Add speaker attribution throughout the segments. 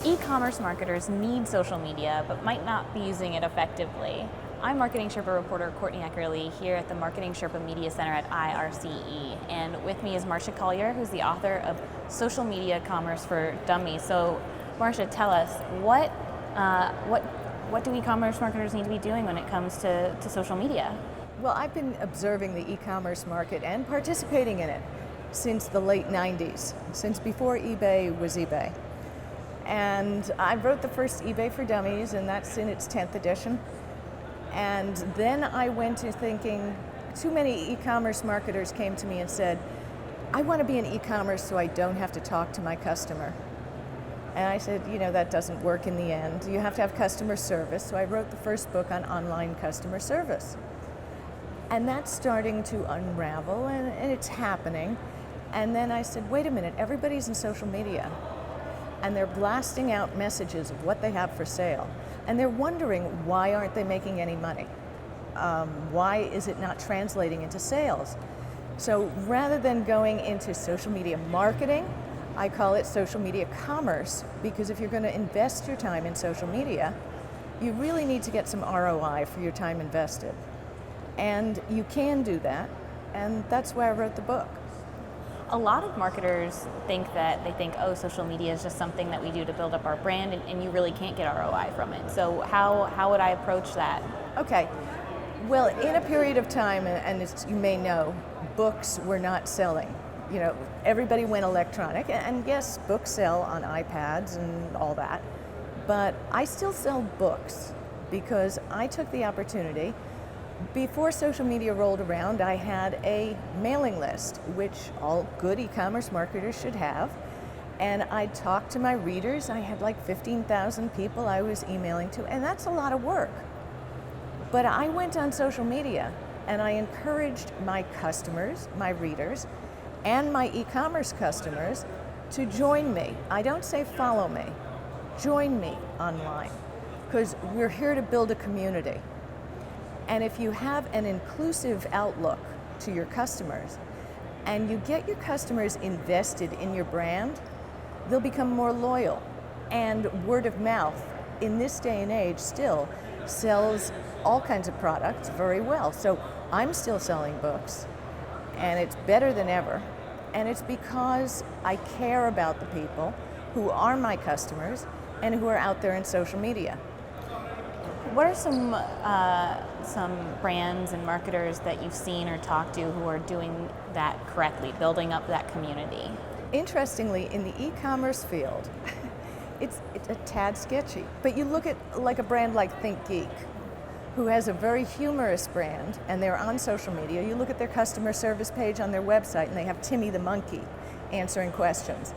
Speaker 1: E-commerce marketers need social media, but might not be using it effectively. I'm Marketing Sherpa reporter Courtney Eckerly here at the Marketing Sherpa Media Center at IRCE. And with me is Marcia Collier, who's the author of Social Media Commerce for Dummies. So Marcia, tell us, what do e-commerce marketers need to be doing when it comes to social media?
Speaker 2: Well, I've been observing the e-commerce market and participating in it since the late 90s, since before eBay was eBay. And I wrote the first eBay for Dummies, and that's in its 10th edition. And then I went to thinking, too many e-commerce marketers came to me and said, I want to be in e-commerce so I don't have to talk to my customer. And I said, that doesn't work in the end. You have to have customer service. So I wrote the first book on online customer service. And that's starting to unravel, and it's happening. And then I said, wait a minute, everybody's in social media. And they're blasting out messages of what they have for sale. And they're wondering, why aren't they making any money? Why is it not translating into sales? So rather than going into social media marketing, I call it social media commerce, because if you're going to invest your time in social media, you really need to get some ROI for your time invested. And you can do that, and that's why I wrote the book.
Speaker 1: A lot of marketers think, oh, social media is just something that we do to build up our brand, and you really can't get ROI from it. So how would I approach that?
Speaker 2: Okay, well, in a period of time, and as you may know, books were not selling. Everybody went electronic, and yes, books sell on iPads and all that, but I still sell books because I took the opportunity. Before social media rolled around, I had a mailing list, which all good e-commerce marketers should have. And I talked to my readers. I had like 15,000 people I was emailing to, and that's a lot of work. But I went on social media and I encouraged my customers, my readers, and my e-commerce customers to join me. I don't say follow me, join me online, because we're here to build a community. And if you have an inclusive outlook to your customers and you get your customers invested in your brand, they'll become more loyal. And word of mouth in this day and age still sells all kinds of products very well. So I'm still selling books, and it's better than ever. And it's because I care about the people who are my customers and who are out there in social media.
Speaker 1: What are some brands and marketers that you've seen or talked to who are doing that correctly, building up that community?
Speaker 2: Interestingly, in the e-commerce field, it's a tad sketchy. But you look at like a brand like ThinkGeek, who has a very humorous brand, and they're on social media. You look at their customer service page on their website, and they have Timmy the monkey answering questions.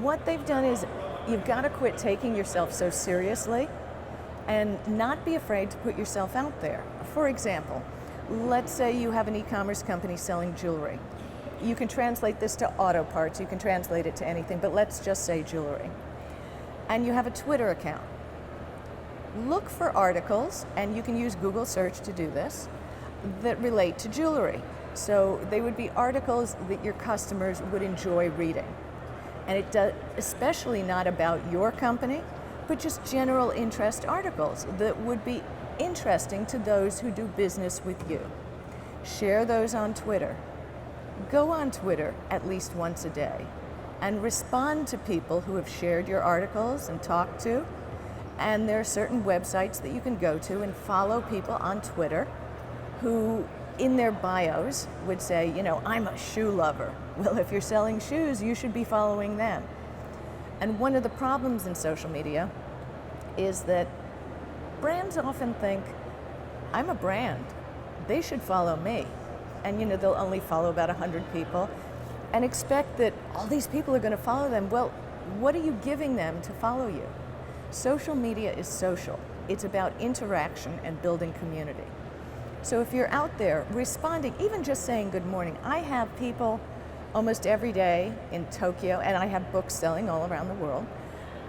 Speaker 2: What they've done is, you've got to quit taking yourself so seriously and not be afraid to put yourself out there. For example, let's say you have an e-commerce company selling jewelry. You can translate this to auto parts, you can translate it to anything, but let's just say jewelry. And you have a Twitter account. Look for articles, and you can use Google search to do this, that relate to jewelry. So they would be articles that your customers would enjoy reading. And it does, especially not about your company, but just general interest articles that would be interesting to those who do business with you. Share those on Twitter. Go on Twitter at least once a day and respond to people who have shared your articles and talked to. And there are certain websites that you can go to and follow people on Twitter who in their bios would say, I'm a shoe lover. Well, if you're selling shoes, you should be following them. And one of the problems in social media is that brands often think, I'm a brand, they should follow me. And they'll only follow about 100 people and expect that all these people are going to follow them. Well, what are you giving them to follow you? Social media is social. It's about interaction and building community. So if you're out there responding, even just saying good morning. I have people almost every day in Tokyo, and I have books selling all around the world.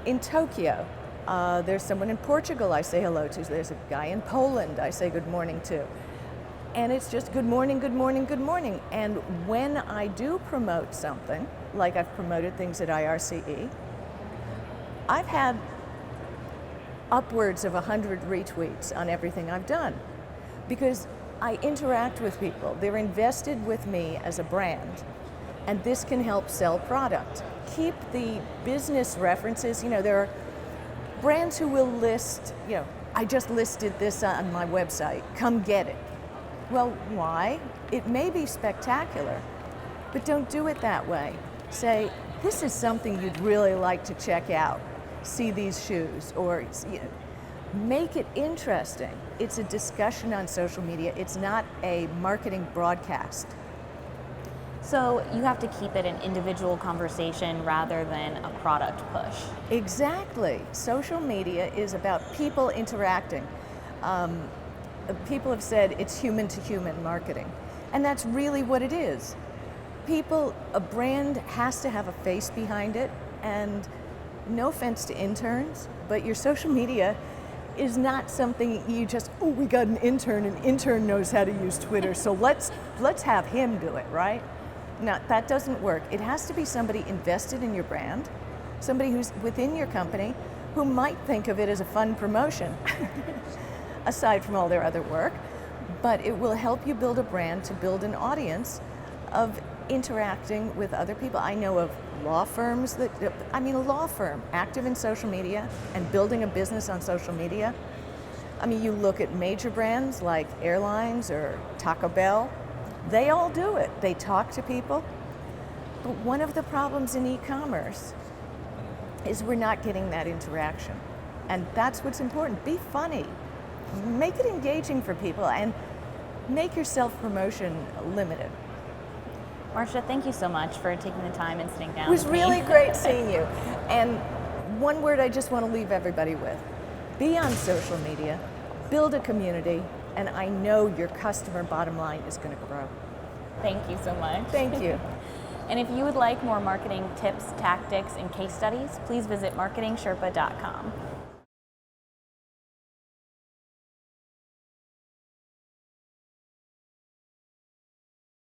Speaker 2: In Tokyo, there's someone in Portugal I say hello to. There's a guy in Poland I say good morning to. And it's just good morning, good morning, good morning. And when I do promote something, like I've promoted things at IRCE, I've had upwards of 100 retweets on everything I've done because I interact with people. They're invested with me as a brand, and this can help sell product. Keep the business references. There are brands who will list, I just listed this on my website, come get it. Well, why? It may be spectacular, but don't do it that way. Say, this is something you'd really like to check out. See these shoes, or make it interesting. It's a discussion on social media. It's not a marketing broadcast.
Speaker 1: So you have to keep it an individual conversation rather than a product push.
Speaker 2: Exactly. Social media is about people interacting. People have said it's human to human marketing, and that's really what it is. A brand has to have a face behind it, and no offense to interns, but your social media is not something you just, we got an intern knows how to use Twitter, so let's have him do it, right? No, that doesn't work. It has to be somebody invested in your brand, somebody who's within your company who might think of it as a fun promotion, aside from all their other work, but it will help you build a brand to build an audience of interacting with other people. I know of law firms a law firm active in social media and building a business on social media. You look at major brands like airlines or Taco Bell, they all do it. They talk to people. But one of the problems in e-commerce is we're not getting that interaction. And that's what's important. Be funny. Make it engaging for people and make your self-promotion limited.
Speaker 1: Marcia, thank you so much for taking the time and sitting down.
Speaker 2: It was
Speaker 1: with
Speaker 2: really
Speaker 1: me.
Speaker 2: great seeing you. And one word I just want to leave everybody with. Be on social media, build a community, and I know your customer bottom line is going to grow.
Speaker 1: Thank you so much.
Speaker 2: Thank you.
Speaker 1: And if you would like more marketing tips, tactics, and case studies, please visit marketingsherpa.com.